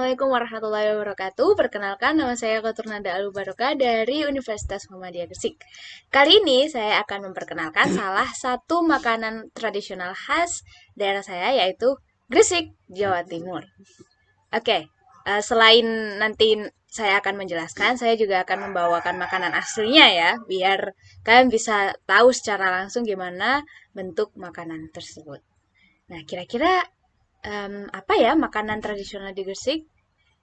Assalamualaikum warahmatullahi wabarakatuh. Perkenalkan, nama saya Nada Alubaroka dari Universitas Muhammadiyah Gresik. Kali ini saya akan memperkenalkan salah satu makanan tradisional khas daerah saya, yaitu Gresik, Jawa Timur. Oke, selain nanti saya akan menjelaskan, saya juga akan membawakan makanan aslinya ya, biar kalian bisa tahu secara langsung gimana bentuk makanan tersebut. Nah, kira-kira apa ya makanan tradisional di Gresik?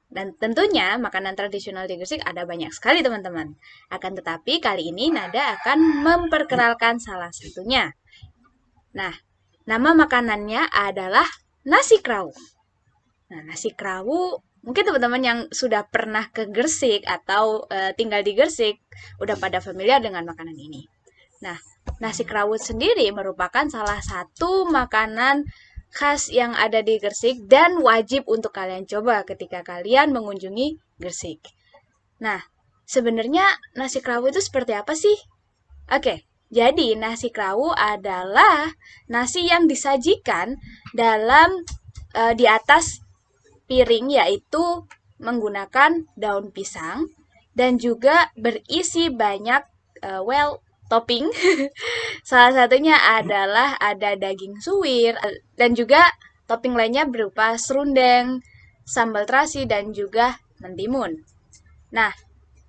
Dan tentunya makanan tradisional di Gresik ada banyak sekali teman-teman. Akan tetapi kali ini Nada akan memperkenalkan salah satunya. Nah, nama makanannya adalah nasi krawu. Nah, nasi krawu mungkin teman-teman yang sudah pernah ke Gresik atau tinggal di Gresik udah pada familiar dengan makanan ini. Nah, nasi krawut sendiri merupakan salah satu makanan khas yang ada di Gresik dan wajib untuk kalian coba ketika kalian mengunjungi Gresik. Nah, sebenarnya nasi krawut itu seperti apa sih? Oke, jadi nasi krawu adalah nasi yang disajikan dalam di atas piring, yaitu menggunakan daun pisang dan juga berisi banyak topping. Salah satunya adalah ada daging suwir dan juga topping lainnya berupa serundeng, sambal terasi dan juga mentimun. Nah,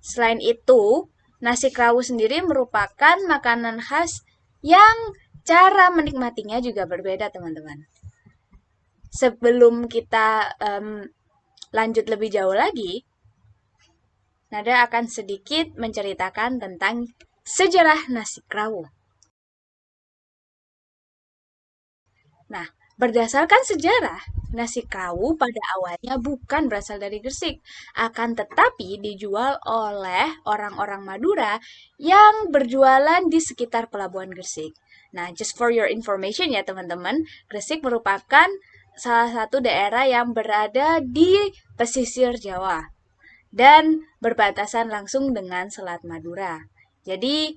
selain itu, nasi krawu sendiri merupakan makanan khas yang cara menikmatinya juga berbeda, teman-teman. Sebelum kita lanjut lebih jauh lagi, Nada akan sedikit menceritakan tentang sejarah nasi krawu. Nah, berdasarkan sejarah, nasi krawu pada awalnya bukan berasal dari Gresik, akan tetapi dijual oleh orang-orang Madura yang berjualan di sekitar pelabuhan Gresik. Nah, just for your information ya teman-teman, Gresik merupakan salah satu daerah yang berada di pesisir Jawa dan berbatasan langsung dengan Selat Madura. Jadi,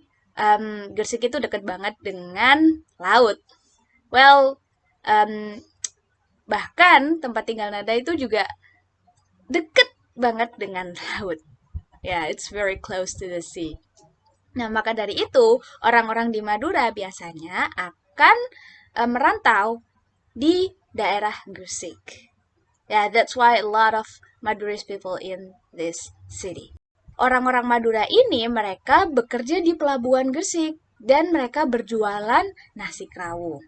Gresik itu dekat banget dengan laut. Well, bahkan tempat tinggal Nada itu juga deket banget dengan laut. Ya, yeah, it's very close to the sea. Nah, maka dari itu, orang-orang di Madura biasanya akan merantau di daerah Gresik. Yeah, that's why a lot of Madurese people in this city. Orang-orang Madura ini mereka bekerja di pelabuhan Gresik dan mereka berjualan nasi krawu.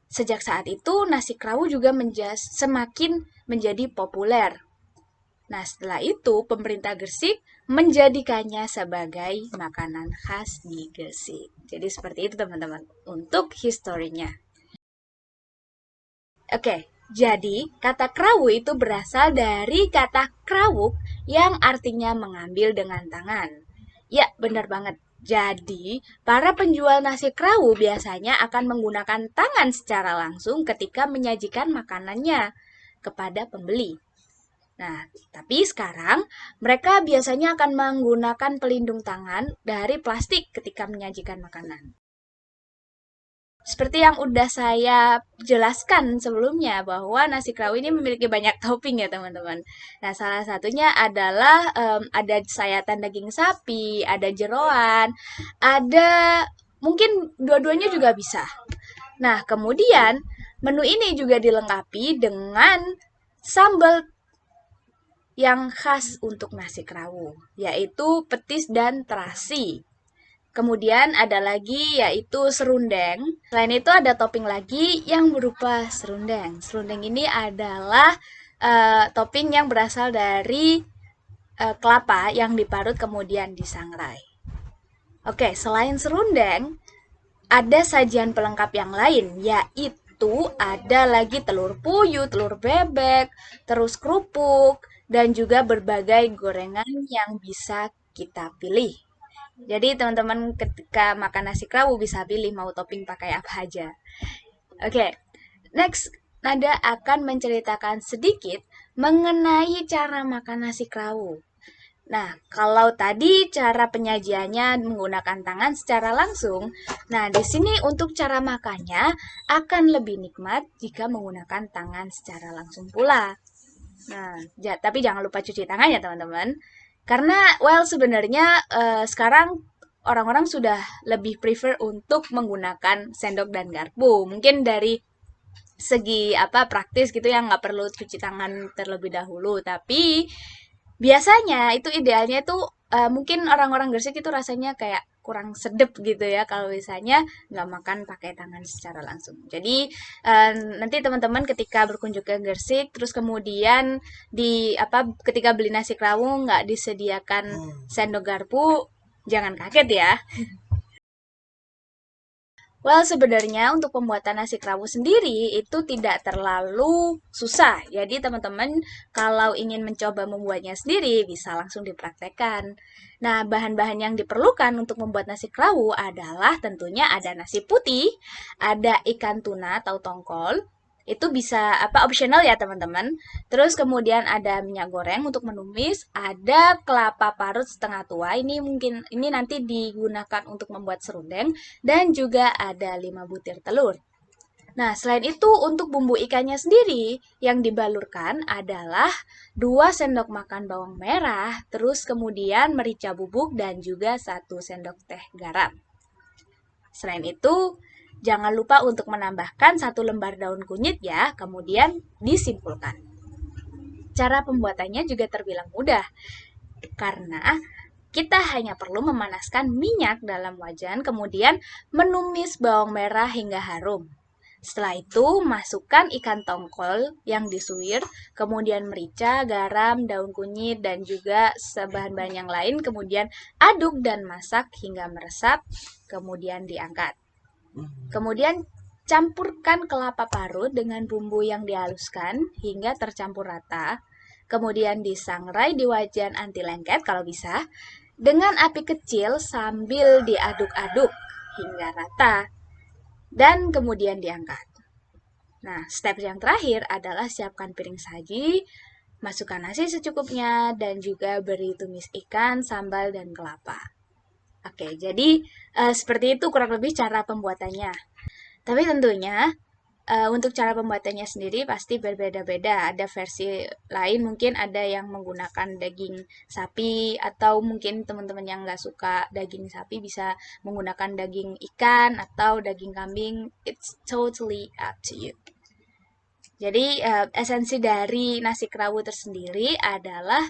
Sejak saat itu, nasi krawu juga semakin menjadi populer. Nah, setelah itu, pemerintah Gresik menjadikannya sebagai makanan khas di Gresik. Jadi seperti itu teman-teman, untuk historinya. Oke, jadi kata krawu itu berasal dari kata krawuk yang artinya mengambil dengan tangan. Ya, benar banget. Jadi, para penjual nasi krawu biasanya akan menggunakan tangan secara langsung ketika menyajikan makanannya kepada pembeli. Nah, tapi sekarang mereka biasanya akan menggunakan pelindung tangan dari plastik ketika menyajikan makanan. Seperti yang udah saya jelaskan sebelumnya bahwa nasi krawu ini memiliki banyak topping ya teman-teman. Nah, salah satunya adalah ada sayatan daging sapi, ada jeroan, ada mungkin dua-duanya juga bisa. Nah, kemudian menu ini juga dilengkapi dengan sambal yang khas untuk nasi krawu, yaitu petis dan terasi. Kemudian ada lagi yaitu serundeng. Selain itu ada topping lagi yang berupa serundeng. Serundeng ini adalah topping yang berasal dari kelapa yang diparut kemudian disangrai. Oke, selain serundeng, ada sajian pelengkap yang lain, yaitu ada lagi telur puyuh, telur bebek, terus kerupuk, dan juga berbagai gorengan yang bisa kita pilih. Jadi teman-teman ketika makan nasi krawu bisa pilih mau topping pakai apa aja. Oke, next Nada akan menceritakan sedikit mengenai cara makan nasi krawu. Nah, kalau tadi cara penyajiannya menggunakan tangan secara langsung, nah di sini untuk cara makannya akan lebih nikmat jika menggunakan tangan secara langsung pula. Nah, tapi jangan lupa cuci tangan ya teman-teman. Karena, well, sebenarnya sekarang orang-orang sudah lebih prefer untuk menggunakan sendok dan garpu. Mungkin dari segi apa praktis gitu ya, nggak perlu cuci tangan terlebih dahulu. Tapi biasanya itu idealnya itu mungkin orang-orang Gresik itu rasanya kayak kurang sedep gitu ya kalau misalnya nggak makan pakai tangan secara langsung. Jadi eh, nanti teman-teman ketika berkunjung ke Gresik terus kemudian di apa ketika beli nasi krawung nggak disediakan sendok garpu, jangan kaget ya. Well, sebenarnya untuk pembuatan nasi kerawu sendiri itu tidak terlalu susah. Jadi teman-teman kalau ingin mencoba membuatnya sendiri bisa langsung dipraktekkan. Nah, bahan-bahan yang diperlukan untuk membuat nasi kerawu adalah tentunya ada nasi putih, ada ikan tuna atau tongkol, itu bisa apa optional ya teman-teman. Terus kemudian ada minyak goreng untuk menumis, ada kelapa parut setengah tua. Ini mungkin ini nanti digunakan untuk membuat serundeng dan juga ada 5 butir telur. Nah, selain itu untuk bumbu ikannya sendiri yang dibalurkan adalah 2 sendok makan bawang merah, terus kemudian merica bubuk dan juga 1 sendok teh garam. Selain itu, jangan lupa untuk menambahkan 1 lembar daun kunyit ya, kemudian disimpulkan. Cara pembuatannya juga terbilang mudah, karena kita hanya perlu memanaskan minyak dalam wajan, kemudian menumis bawang merah hingga harum. Setelah itu, masukkan ikan tongkol yang disuir, kemudian merica, garam, daun kunyit, dan juga bahan-bahan yang lain, kemudian aduk dan masak hingga meresap, kemudian diangkat. Kemudian campurkan kelapa parut dengan bumbu yang dihaluskan hingga tercampur rata. Kemudian disangrai di wajan anti lengket kalau bisa dengan api kecil sambil diaduk-aduk hingga rata dan kemudian diangkat. Nah, step yang terakhir adalah siapkan piring saji, masukkan nasi secukupnya dan juga beri tumis ikan, sambal dan kelapa. Oke, jadi seperti itu kurang lebih cara pembuatannya. Tapi tentunya untuk cara pembuatannya sendiri pasti berbeda-beda. Ada versi lain mungkin ada yang menggunakan daging sapi atau mungkin teman-teman yang nggak suka daging sapi bisa menggunakan daging ikan atau daging kambing. It's totally up to you. Jadi esensi dari nasi kerawu tersendiri adalah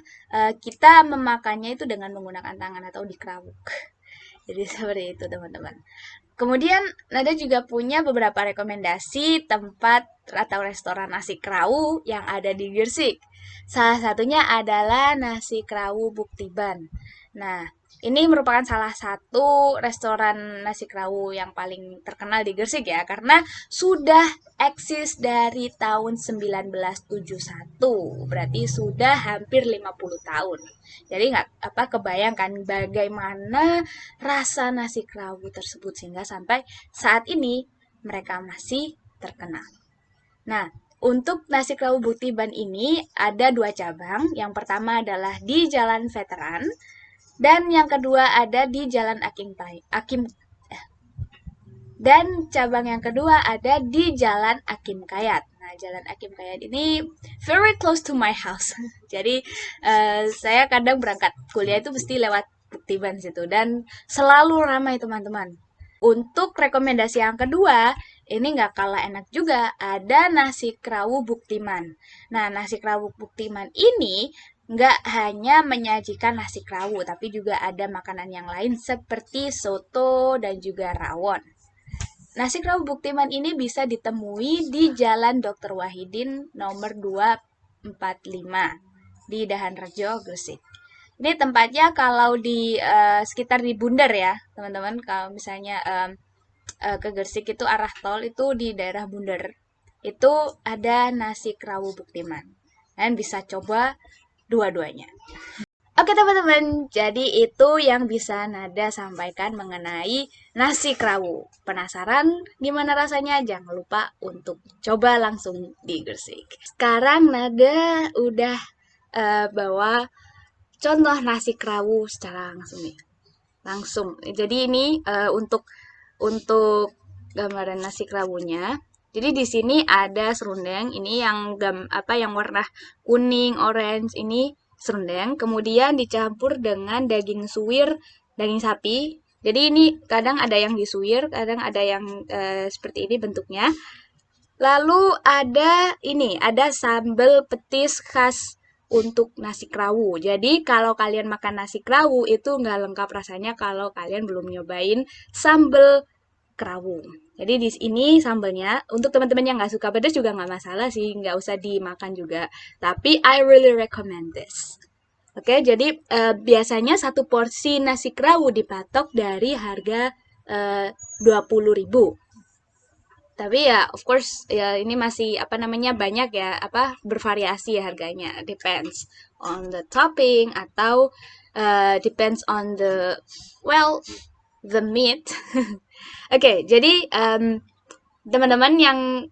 kita memakannya itu dengan menggunakan tangan atau dikerawuk. Jadi seperti itu teman-teman. Kemudian Nada juga punya beberapa rekomendasi tempat atau restoran nasi kerawu yang ada di Gresik. Salah satunya adalah nasi kerawu Buktiban. Nah, ini merupakan salah satu restoran nasi kerawu yang paling terkenal di Gresik ya, karena sudah eksis dari tahun 1971. Berarti sudah hampir 50 tahun. Jadi nggak apa kebayangkan bagaimana rasa nasi kerawu tersebut sehingga sampai saat ini mereka masih terkenal. Nah, untuk nasi kerawu Buktiban ini ada 2 cabang. Yang pertama adalah di Jalan Veteran dan yang kedua ada di Jalan Akim dan cabang yang kedua ada di Jalan Akim Kayat. Nah, Jalan Akim Kayat ini very close to my house. Jadi saya kadang berangkat kuliah itu mesti lewat Buktiban situ dan selalu ramai teman-teman. Untuk rekomendasi yang kedua, ini nggak kalah enak juga, ada nasi kerawu Buktiman. Nah, nasi kerawu Buktiman ini nggak hanya menyajikan nasi kerawu, tapi juga ada makanan yang lain seperti soto dan juga rawon. Nasi kerawu Buktiman ini bisa ditemui di Jalan Dr. Wahidin nomor 245 di Dahanrejo, Gresik. Ini tempatnya kalau di sekitar di Bundar ya, teman-teman. Kalau misalnya ke Gresik itu arah tol itu di daerah Bundar. Itu ada nasi kerawu Buktiman. Kalian bisa coba dua-duanya. Oke teman-teman, jadi itu yang bisa Nada sampaikan mengenai nasi kerawu. Penasaran gimana rasanya? Jangan lupa untuk coba langsung di Gresik. Sekarang Nada udah bawa contoh nasi kerawu secara langsung nih. Langsung. Jadi ini untuk gambaran nasi kerawunya. Jadi di sini ada serundeng, ini yang yang warna kuning, orange, ini serundeng. Kemudian dicampur dengan daging suwir, daging sapi. Jadi ini kadang ada yang disuwir, kadang ada yang seperti ini bentuknya. Lalu ada sambal petis khas untuk nasi krawu. Jadi kalau kalian makan nasi krawu itu nggak lengkap rasanya kalau kalian belum nyobain sambal krawu. Jadi di sini sambelnya untuk teman-teman yang nggak suka pedas juga nggak masalah sih, nggak usah dimakan juga. Tapi I really recommend this. Oke, jadi biasanya satu porsi nasi krawu dipatok dari harga 20.000. Tapi ya of course ya ini masih banyak ya bervariasi ya harganya. Depends on the topping atau depends on the meat. Oke, jadi teman-teman yang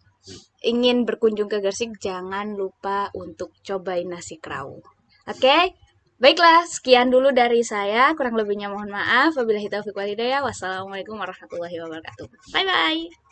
ingin berkunjung ke Gresik, jangan lupa untuk cobain nasi krawu. Oke, baiklah, sekian dulu dari saya. Kurang lebihnya mohon maaf. Wabillahi taufiq wal hidayah. Wassalamualaikum warahmatullahi wabarakatuh. Bye-bye.